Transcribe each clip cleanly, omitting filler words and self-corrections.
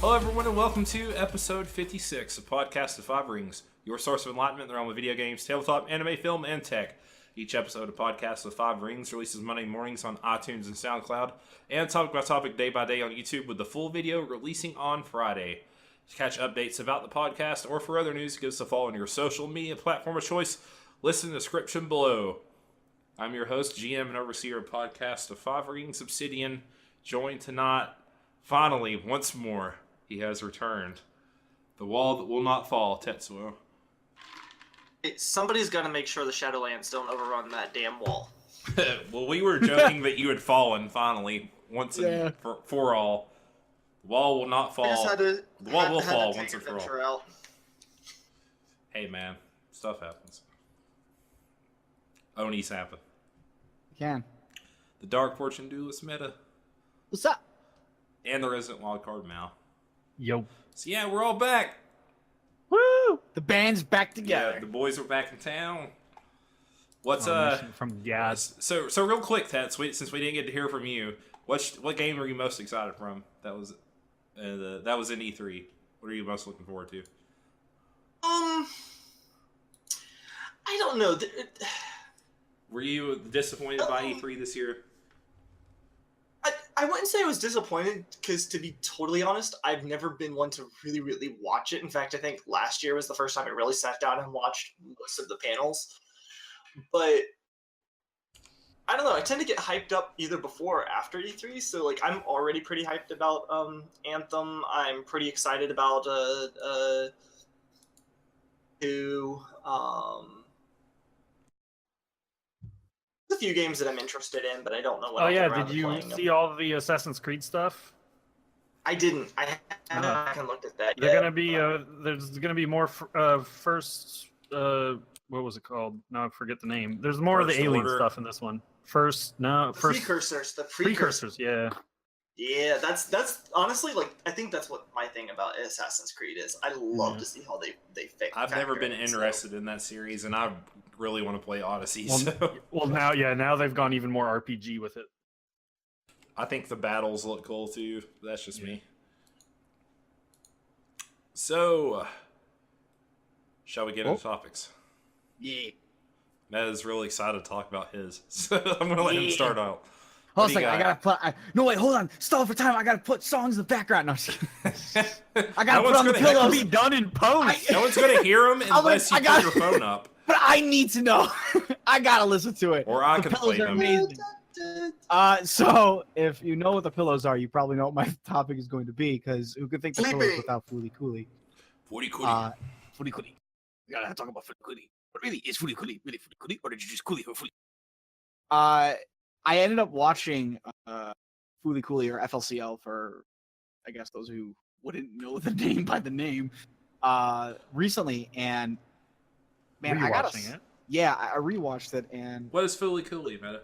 Hello, everyone, and welcome to episode 56 of Podcast of Five Rings, your source of enlightenment in the realm of video games, tabletop, anime, film, and tech. Each episode of Podcast of Five Rings releases Monday mornings on iTunes and SoundCloud, and topic by topic, day by day on YouTube, with the full video releasing on Friday. To catch updates about the podcast or for other news, give us a follow on your social media platform of choice. Listen in the description below. I'm your host, GM, and overseer of Podcast of Five Rings, Obsidian, joined tonight, finally, once more. He has returned. The wall that will not fall, Tetsuo. Somebody's got to make sure the Shadowlands don't overrun that damn wall. Well, we were joking that you had fallen, finally, once and for all. The wall will not fall. The wall will fall once and for all. Hey, man. Stuff happens. Onis happen. Can. The Dark Fortune Duelist meta. What's up? And the Resident Wildcard Mao. Yo. So yeah, we're all back. Woo! The band's back together. Yeah, the boys are back in town. What's from Yaz? So real quick, Ted, since we didn't get to hear from you, what game are you most excited from? That was in E3. What are you most looking forward to? I don't know. Were you disappointed by E3 this year? I wouldn't say I was disappointed, because to be totally honest, I've never been one to really, really watch it. In fact, I think last year was the first time I really sat down and watched most of the panels. But I don't know, I tend to get hyped up either before or after E3, so like I'm already pretty hyped about Anthem. I'm pretty excited about a few games that I'm interested in, but I don't know what. Oh yeah, did you see all the Assassin's Creed stuff? I didn't. I haven't looked at that yet. They're gonna be there's gonna be more first. What was it called? No, I forget the name. There's more of the alien stuff in this one. First. Precursors. The precursors. Yeah. Yeah, that's honestly, like, I think that's what my thing about Assassin's Creed is. I love to see how they fix. I've never been interested in that series, and I really want to play Odyssey. Well, now they've gone even more RPG with it. I think the battles look cool too. That's just me. So, shall we get into topics? Yeah. Matt is really excited to talk about his, so I'm gonna let him start out. Hold on a second, I gotta put. No, wait, hold on. Stall for time. I gotta put songs in the background. No, I gotta put on the pillows. Be done in post. No one's gonna hear him unless you put your phone up. But I need to know. I gotta listen to it. Or I the can pillows play are them. amazing. So if you know what the pillows are, you probably know what my topic is going to be. Because who could think the pillows without Fooly Cooly? Fooly Cooly. Fooly Cooly. We gotta talk about Fooly Cooly. But really, is Fooly Cooly really Fooly Cooly, or did you just Cooly for Fooly? I ended up watching Fooly Cooly, or FLCL, for, I guess, those who wouldn't know the name by the name, recently, and man, I rewatched it, and What is Fooly Cooly, Meta?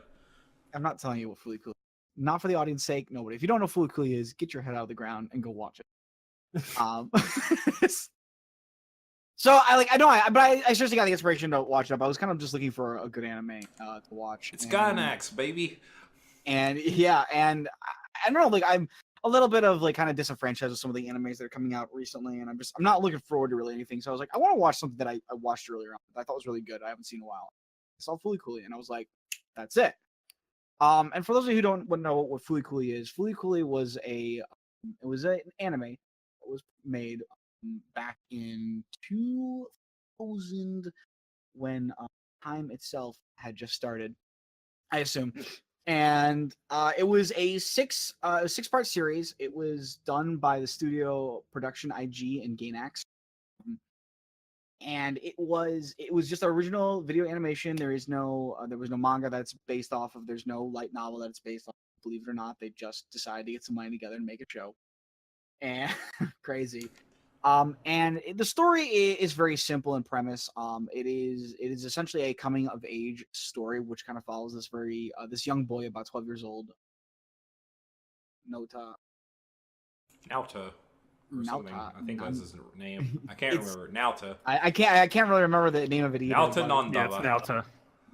I'm not telling you what Fooly Cooly is. Not for the audience's sake, nobody. If you don't know what Fooly Cooly is, get your head out of the ground and go watch it. So I seriously got the inspiration to watch it up. I was kind of just looking for a good anime to watch. It's Gainax, baby. And yeah, and I don't know, like I'm a little bit of like kind of disenfranchised with some of the animes that are coming out recently, and I'm not looking forward to really anything. So I was like, I want to watch something that I watched earlier on that I thought was really good. I haven't seen in a while. I saw Fooly Cooly, and I was like, that's it. And for those of you who don't know what Fooly Cooly is, Fooly Cooly was an anime that was made back in 2000 when time itself had just started, I assume. And it was a six-part series. It was done by the studio Production IG and Gainax. And it was just original video animation. There was no manga that's based off of. There's no light novel that it's based off. Believe it or not, they just decided to get some money together and make a show. And crazy. And the story is very simple in premise. It is essentially a coming of age story, which kind of follows this young boy about 12 years old, Naota. I think that's his name. I can't remember. Naota. I can't really remember the name of it either. Naota Nandaba. Yeah, it's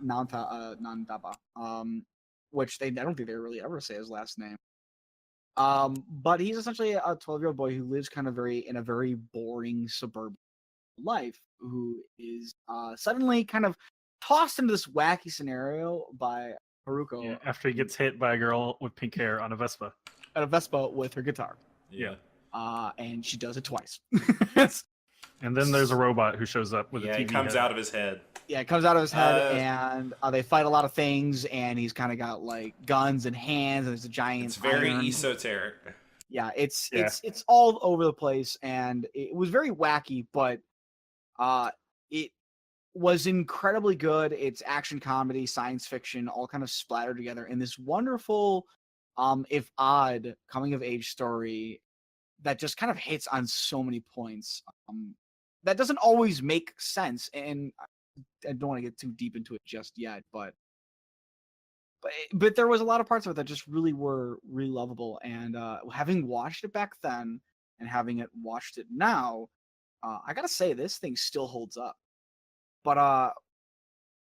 Naota. Nandaba. Which I don't think they really ever say his last name. But he's essentially a 12-year-old boy who lives kind of in a very boring suburban life, who is suddenly kind of tossed into this wacky scenario by Haruko Yeah, after he gets hit by a girl with pink hair on a Vespa. at a Vespa with her guitar. Yeah. And she does it twice. And then there's a robot who shows up with a TV it comes head. out of his head. Yeah, it comes out of his head, and they fight a lot of things, and he's kind of got like guns and hands, and there's a giant. It's very iron. esoteric. Yeah, it's all over the place, and it was very wacky, but it was incredibly good. It's action, comedy, science fiction, all kind of splattered together in this wonderful, if odd, coming of age story that just kind of hits on so many points. That doesn't always make sense, and I don't want to get too deep into it just yet, but there was a lot of parts of it that just really were really lovable. And having watched it back then and having it watched it now, I gotta say this thing still holds up. But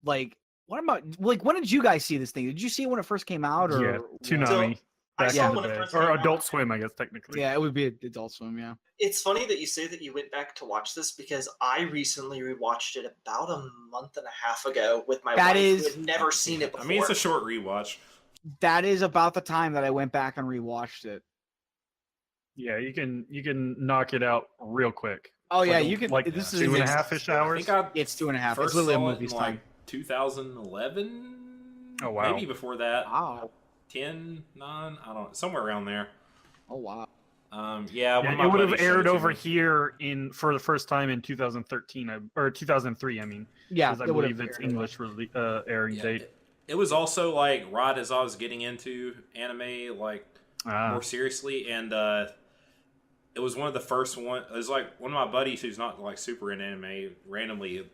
like, what about like when did you guys see this thing? Did you see it when it first came out, or Yeah, Toonami. I Back saw in when the it day. first came Or out. Adult Swim, I guess technically. Yeah, it would be Adult Swim. Yeah. It's funny that you say that you went back to watch this because I recently rewatched it about a month and a half ago with my wife who had never seen it before. I mean, it's a short rewatch. That is about the time that I went back and rewatched it. Yeah, you can knock it out real quick. Oh yeah, Like, you can. like This is 2.5-ish hours. It's 2.5. first It's literally a saw it movie's in, time. like 2011. Oh, wow. Maybe before that. Wow. 10, 9, I don't know, somewhere around there. Oh wow. Yeah, one of my it would have buddies showed aired it to over me. here for the first time in 2013 or 2003. I mean, Yeah, because I it would have believe it's aired English airing Yeah, date. it was also like right as I was getting into anime, like more seriously, and it was one of the first one. It was like one of my buddies who's not like super in anime randomly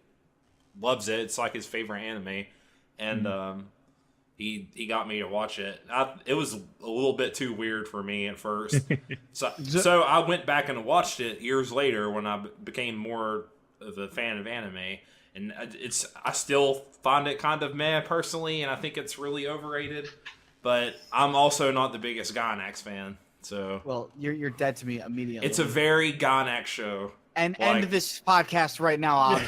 loves it. It's like his favorite anime, and he got me to watch it. It was a little bit too weird for me at first, so I went back and watched it years later when I became more of a fan of anime. And I still find it kind of meh personally, and I think it's really overrated. But I'm also not the biggest Gainax fan, so Well, you're dead to me immediately. it's a very Gainax show. And like- end this podcast right now, Oz.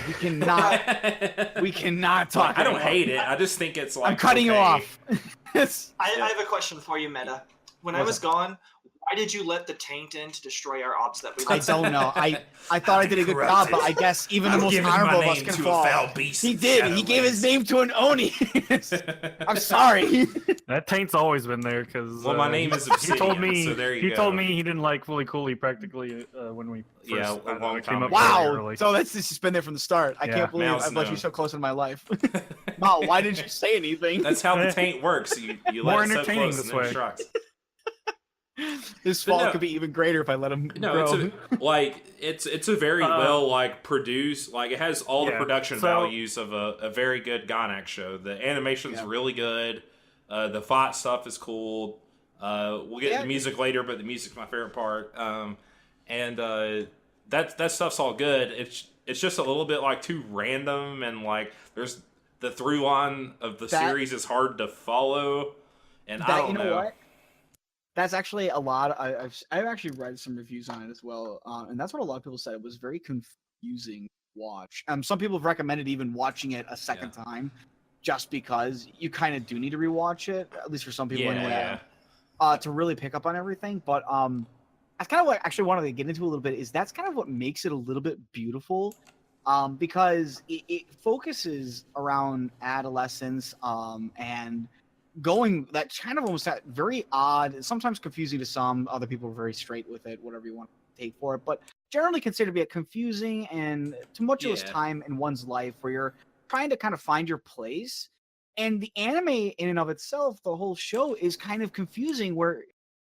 We cannot talk. I don't anymore. hate it. I just think it's like I'm cutting you okay. off. I have a question for you, Meta. When I What's was gone, why did you let the taint in to destroy our obs that we I let? don't know. I thought I did a good job, but I guess even the most honorable of us can fall. beast. He did. He gave his name to an Oni. I'm sorry. That taint's always been there because. Well, my name is He Obsidian, told me. so there you he go. told me he didn't like Fully Cooley practically when we first Yeah, a long came time up ago. very Wow. early. So this has been there from the start. I Yeah. can't believe Mouse I've let you known. so close in my life. Wow. Why didn't you say anything? That's how the taint works. You More let it so entertaining close this and then it way. strikes. This But fall no. could be even greater if I let him No, grow. it's a very well like produced, like it has all the Yeah, production so- values of a very good Gainax show. The animation's Yeah. really good. The fight stuff is cool. We'll get Yeah. to the music later, but the music's my favorite part. And that stuff's all good. It's just a little bit like too random, and like there's the through line of the That- series is hard to follow. And I That, don't you know know. what? That's actually a lot. I've actually read some reviews on it as well, and that's what a lot of people said. It was very confusing to watch. Some people have recommended even watching it a second time, just because you kind of do need to rewatch it. At least for some people, anyway. To really pick up on everything. But that's kind of what I actually wanted to get into a little bit. Is that's kind of what makes it a little bit beautiful, because it focuses around adolescence, and going that kind of almost that very odd, sometimes confusing to some. Other people are very straight with it, whatever you want to take for it, but generally considered to be a confusing and tumultuous time in one's life where you're trying to kind of find your place. And the anime in and of itself, the whole show is kind of confusing where,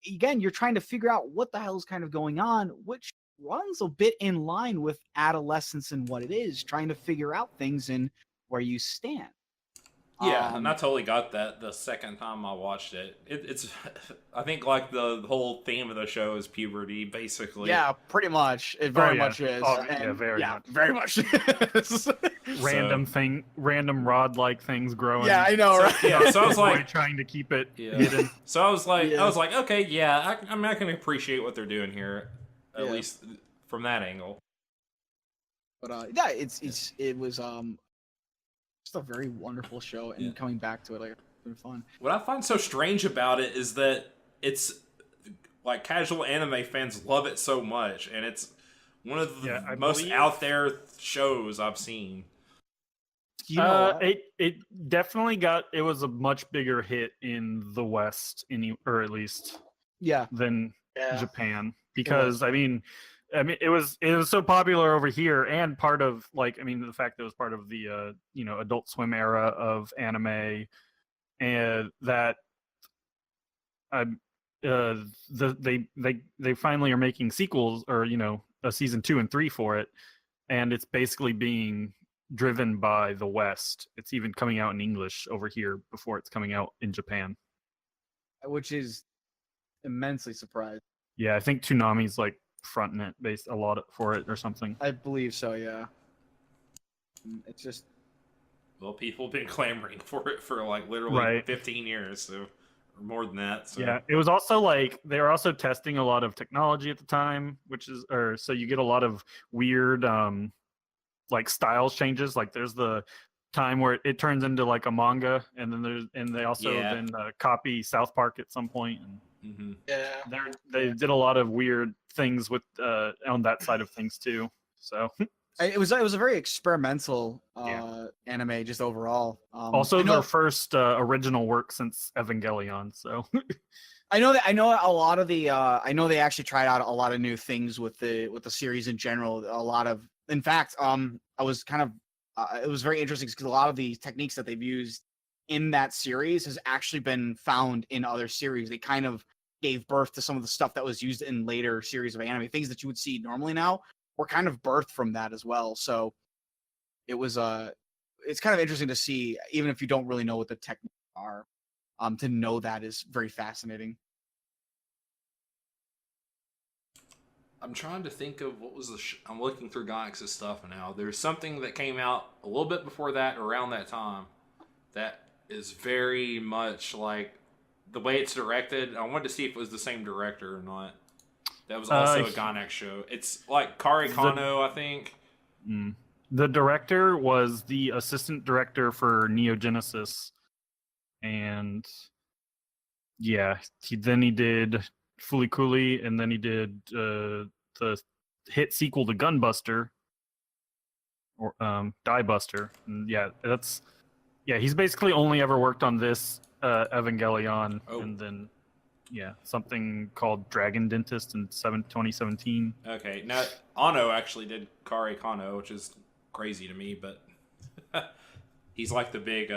again, you're trying to figure out what the hell is kind of going on, which runs a bit in line with adolescence and what it is, trying to figure out things and where you stand. Yeah, and I totally got that the second time I watched it. It's, I think like the whole theme of the show is puberty, basically. Yeah, pretty much. It very yeah. much is. Oh, yeah, And, very much. very much is. Random rod-like things growing. Yeah, I know, right? Yeah, so I was like trying to keep it Yeah. hidden. So I was like, Yeah. okay, yeah, I mean, I can appreciate what they're doing here, at Yeah. least from that angle. But yeah, it was just a very wonderful show, and Yeah. coming back to it, like, it's been fun. What I find so strange about it is that it's like casual anime fans love it so much, and it's one of the I most believe- out there shows I've seen. You know, it definitely it was a much bigger hit in the West, or at least yeah, than Yeah. Japan, because I mean it was so popular over here, and part of the fact that it was part of the Adult Swim era of anime, and that they finally are making sequels, or a season 2 and 3 for it, and it's basically being driven by the West. It's even coming out in English over here before it's coming out in Japan. which is immensely surprising. Yeah, I think Toonami's like fronting it based a lot for it or something. I believe so. Yeah. It's just Well, people have been clamoring for it for like literally Right. 15 years, so or more than that. So. Yeah, it was also like they were also testing a lot of technology at the time, so you get a lot of weird like styles changes. Like there's the time where it turns into like a manga, and then they also Yeah. copy South Park at some point, and Mm-hmm. Yeah. they did a lot of weird things with on that side of things too. So it was a very experimental Yeah. anime just overall. also I know, their first original work since Evangelion. So I know a lot of the I know they actually tried out a lot of new things with the series in general. A lot of, in fact, I was kind of it was very interesting because a lot of the techniques that they've used in that series has actually been found in other series. They kind of gave birth to some of the stuff that was used in later series of anime. Things that you would see normally now were kind of birthed from that as well. So it was it's kind of interesting to see, even if you don't really know what the techniques are. To know that is very fascinating. I'm trying to think of what was I'm looking through Galaxy's stuff now. There's something that came out a little bit before that, around that time, that is very much like the way it's directed. I wanted to see if it was the same director or not. That was also a Gainax show. It's like Kari Kano, I think. The director was the assistant director for Neo Genesis, and yeah, he did Fooly Cooly, and then he did the hit sequel to Gunbuster, or Die Buster. And he's basically only ever worked on this Evangelion, and then something called Dragon Dentist in 2017. Okay, now Ano actually did Kari Kano, which is crazy to me, but he's like the big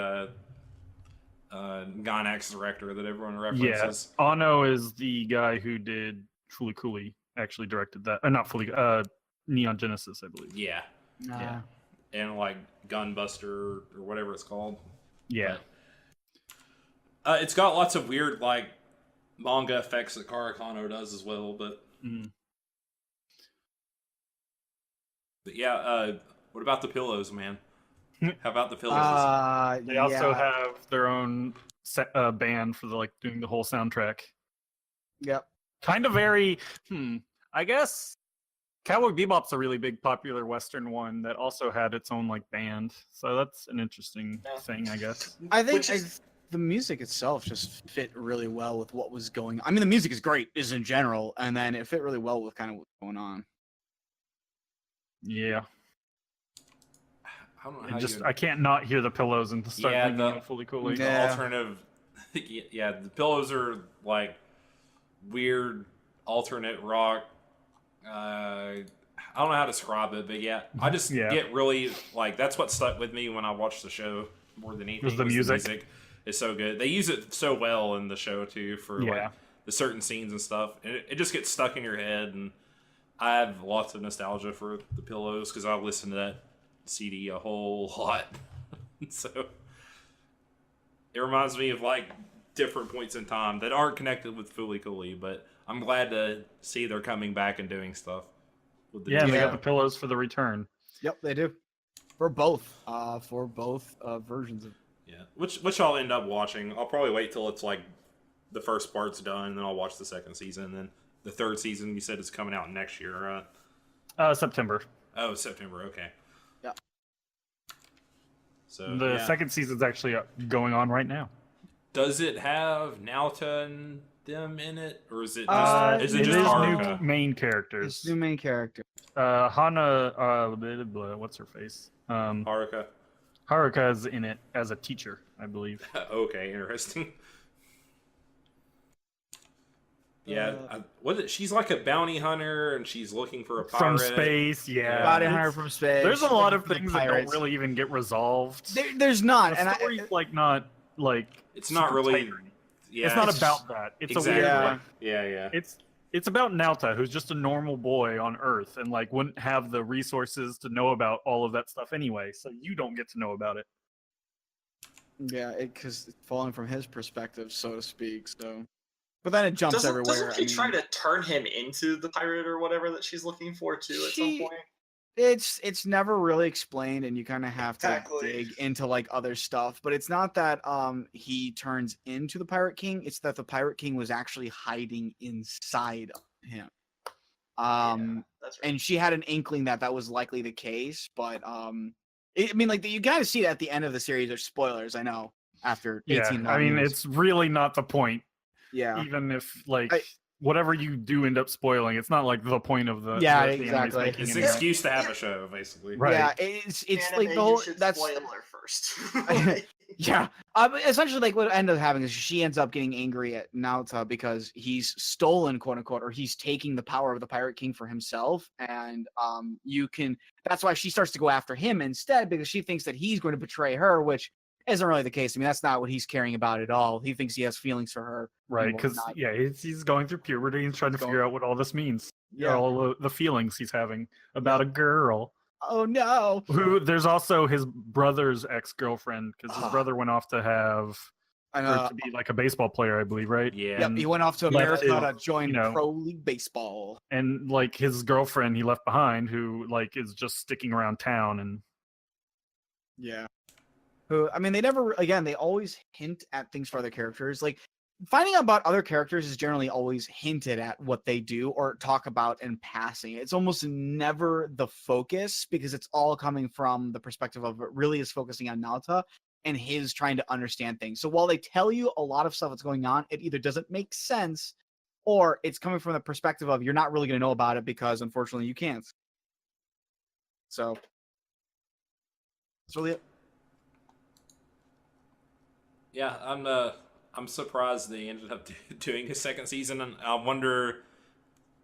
Gainax director that everyone references. Yeah, Ano is the guy who did Fooly Cooly, actually directed that. Not Fooly, Neon Genesis, I believe. Yeah. Yeah. And like Gunbuster or whatever it's called. Yeah. But, it's got lots of weird like manga effects that Kari Kano does as well, but but yeah, what about the pillows, man? How about the pillows? They also have their own band for doing the whole soundtrack. Yep. Kind of very, I guess Cowboy Bebop's a really big popular Western one that also had its own band. So that's an interesting thing, I guess. I think the music itself just fit really well with what was going on. I mean, the music is great, in general, and then it fit really well with kind of what's going on. I Yeah. don't know how I can't not hear the pillows and start thinking of Fooly Cooly. The alternative, the pillows are like weird alternate rock. I don't know how to describe it, but yeah, I just get really that's what stuck with me when I watched the show more than anything. Was the music. The music is so good. They use it so well in the show too for the certain scenes and stuff, and it just gets stuck in your head. And I have lots of nostalgia for the pillows because I listened to that CD a whole lot. So It reminds me of like different points in time that aren't connected with Fooly Cooley, but I'm glad to see they're coming back and doing stuff with the Yeah, new they show. got the pillows for the return. Yep, they do. For both versions of. Yeah, which I'll end up watching. I'll probably wait till it's like the first part's done, and then I'll watch the second season. And then the third season, you said, is coming out next year, right? September. Oh, September. Okay. Yeah. So The yeah. second season's actually going on right now. Does it have Naota and them in it, or is it just It is Haruka? new main characters. It's new main character. Hana, what's her face? Haruka. Haruka is in it as a teacher, I believe. Okay, interesting. Yeah, she's like a bounty hunter, and she's looking for a pirate From space, yeah. Bounty It's- hunter from space. There's a lot of The things that don't pirates. really even get resolved. There's not, The and story's like not like It's not super really. tight. Yeah, It's not about that. It's exactly. a weird. Yeah. Like, Yeah. it's about Naota, who's just a normal boy on Earth, and like wouldn't have the resources to know about all of that stuff anyway. So you don't get to know about it. Yeah, because it's falling from his perspective, so to speak. So, but then it jumps everywhere. Doesn't she try to turn him into the pirate or whatever that she's looking for too at some point? It's never really explained, and you kind of have to Exactly. dig into like other stuff. But it's not that he turns into the Pirate King. It's that the Pirate King was actually hiding inside of him. Yeah, that's right. And she had an inkling that that was likely the case, but I mean, like you gotta see it at the end of the series. There's spoilers, I know. After 18 Yeah, I mean, years. it's really not the point. Yeah. Even if like whatever you do end up spoiling, it's not like the point of the Yeah, the anime's exactly. making It's an anyway. excuse to have a show, basically. Right. Yeah, it's Anime, like the whole you should that's spoiler first. yeah. Essentially, like what ended up happening is she ends up getting angry at Naota because he's stolen, quote unquote, or he's taking the power of the Pirate King for himself, and that's why she starts to go after him instead because she thinks that he's going to betray her, which isn't really the case. I mean, that's not what he's caring about at all. He thinks he has feelings for her, Right, and because whatnot. he's going through puberty and trying to figure out what all this means. Yeah. All the feelings he's having about a girl. Oh no. Who there's also his brother's ex-girlfriend because his brother went off to have And, or to be like a baseball player, I believe, right? Yeah. yep, he went off to left America his, to join you know, Pro League Baseball. And like his girlfriend he left behind, who like is just sticking around town and Yeah. Who, I mean, they always hint at things for other characters. Like, finding out about other characters is generally always hinted at what they do or talk about in passing. It's almost never the focus because it's all coming from the perspective of it really is focusing on Naota and his trying to understand things. So while they tell you a lot of stuff that's going on, it either doesn't make sense or it's coming from the perspective of you're not really going to know about it because unfortunately you can't. So that's really it. Yeah, I'm surprised they ended up doing a second season, and I wonder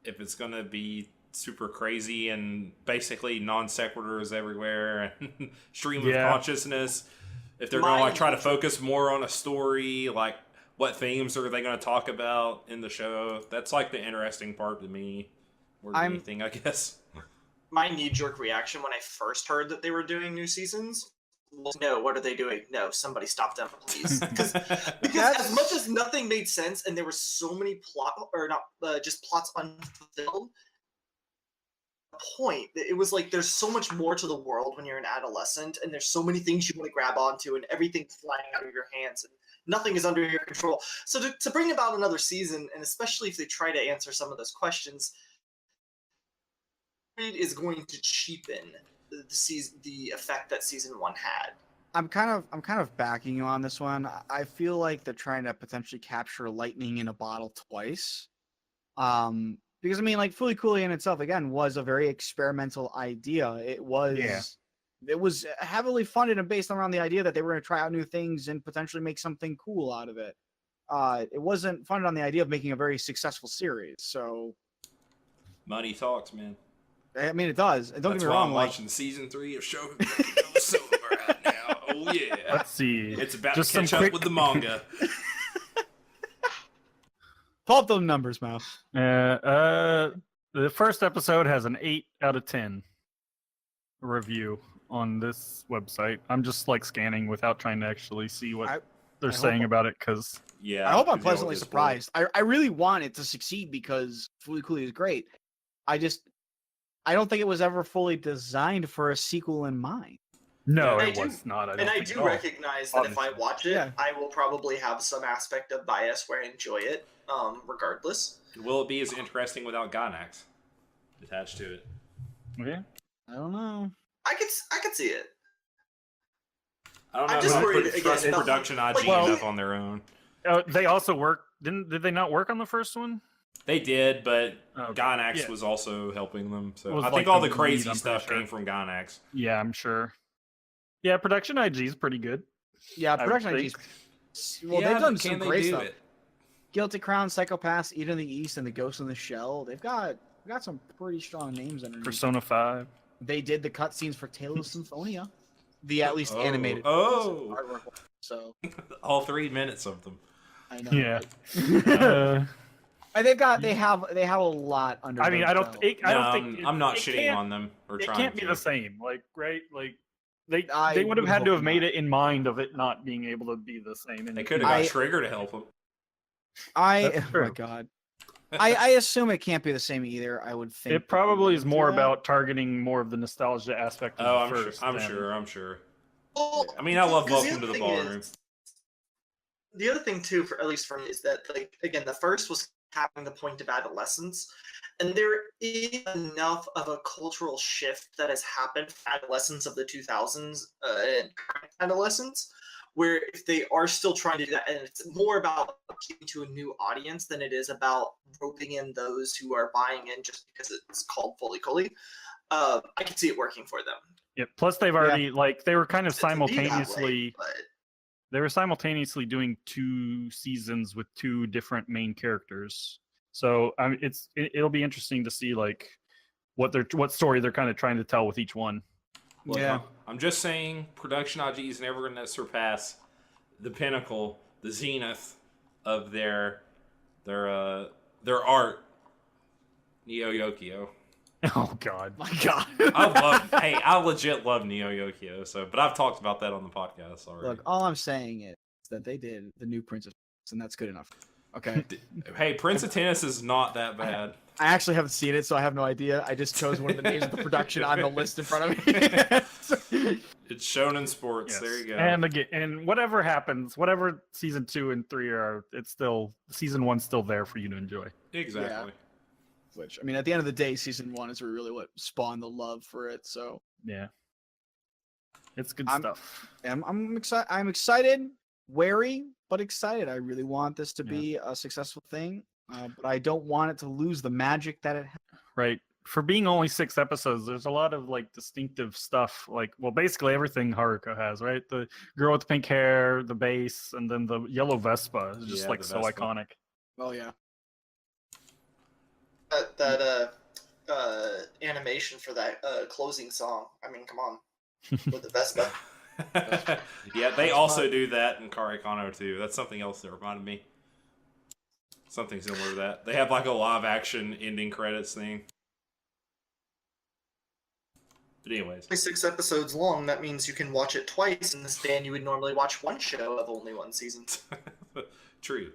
if it's gonna be super crazy and basically non sequiturs everywhere and stream of consciousness. If they're gonna like try to focus more on a story, like what themes are they gonna talk about in the show? That's like the interesting part to me more than anything, I guess. My knee-jerk reaction when I first heard that they were doing new seasons was, no, what are they doing? No, somebody stop them, please. Because as much as nothing made sense and there were so many just plots unfulfilled, point that it was like there's so much more to the world when you're an adolescent and there's so many things you want to grab onto and everything's flying out of your hands and nothing is under your control. So to bring about another season, and especially if they try to answer some of those questions, it is going to cheapen the effect that season 1 had. I'm kind of backing you on this one. I feel like they're trying to potentially capture lightning in a bottle twice. Because I mean, like Fooly Cooley in itself again was a very experimental idea. It was heavily funded and based around the idea that they were going to try out new things and potentially make something cool out of it. It wasn't funded on the idea of making a very successful series. So money talks, man. I mean, it does. Don't That's get me why wrong. I'm watching season 3 of Show Silver right now. Oh yeah. let's see. It's about Just to catch some up quick- with the manga. Pull up those numbers, Mal. The first episode has an 8 out of 10 review on this website. I'm just like scanning without trying to actually see what they're I hope saying I'm- about it because Yeah. I hope I'm 'cause y'all pleasantly just surprised. I really want it to succeed because Fooly Cooly is great. I don't think it was ever fully designed for a sequel in mind. no, Yeah. it was not. I don't And I think do at all. recognize that if I Obviously. watch it, Yeah. I will probably have some aspect of bias where I enjoy it, regardless. Will it be as interesting without Gynax attached to it? Yeah. I don't know. I could see it. I don't know. I'm just if I worried, trust again, the- production IG like, enough on their own. They also work. Did they not work on the first one? They did, but Okay. Gynax Yeah. was also helping them. So Was I think like all the the crazy lead, I'm stuff pretty came sure. from Gynax. Yeah, I'm sure. Yeah, production IG is pretty good. Yeah, I would production think. IG's well, Yeah, they've done but some can they great do stuff. it? Guilty Crown, Psychopaths, Eden in the East, and The Ghost in the Shell. They've got some pretty strong names underneath. Persona 5. They did the cutscenes for Tales of Symphonia, the at least animated. Oh, artwork. So all 3 minutes of them. I know. Yeah. right? Uh, And they have a lot under. I mean, their I don't. belt. I don't No, think I'm not it shitting can't- on them or It trying can't to. be the same. Like, right? Like, they I would have would had to hope have made not. it in mind of it not being able to be the same. They could have got I- Trigger to help them. That's Oh my true. god. I assume it can't be the same either. I would think It probably is they would do more that. about targeting more of the nostalgia aspect of Oh, the I'm first. sure. I'm than- sure. I'm sure. Well, I mean, I love because Welcome to other the thing Ballroom. is- The other thing too, for at least for me, is that, like, again, the first was having the point of adolescence, and there is enough of a cultural shift that has happened for adolescents of the 2000s and current adolescents, where if they are still trying to do that, and it's more about appealing to a new audience than it is about roping in those who are buying in just because it's called Fully Cully. I can see it working for them. Yeah. Plus, they've already like they were kind of To be that way, simultaneously. but They were simultaneously doing 2 seasons with 2 different main characters. So I mean, it'll be interesting to see like what story they're kind of trying to tell with each one. Look, Yeah. I'm just saying, production IG is never going to surpass the pinnacle, the zenith of their art, Neo Yokio. Oh God. My god. I legit love Neo Yokio. So, but I've talked about that on the podcast already. Look, all I'm saying is that they did the new Princess, and that's good enough. Okay. Hey, Prince of Tennis is not that bad. I actually haven't seen it, so I have no idea. I just chose one of the names of the production on the list in front of me. It's Shonen Sports. Yes. There you go. And again, and whatever happens, whatever season 2 and 3 are, it's still season 1's still there for you to enjoy. Exactly. Which, I mean, at the end of the day, season 1 is really what spawned the love for it. So Yeah. It's good I'm- stuff. I'm excited. I'm excited, wary, but excited. I really want this to be a successful thing, but I don't want it to lose the magic that it has. Right. For being only 6 episodes, there's a lot of like distinctive stuff. Like, well, basically everything Haruka has, right? The girl with the pink hair, the bass, and then the yellow Vespa is just Yeah, like the so Vespa. iconic. Oh yeah. that animation for that closing song. I mean, come on, with the Vespa. Yeah, they also do that in Karikano too. That's something else that reminded me. Something similar to that. They have like a live action ending credits thing. But anyways. Only 6 episodes long. That means you can watch it twice in the span you would normally watch one show of only 1 season. True.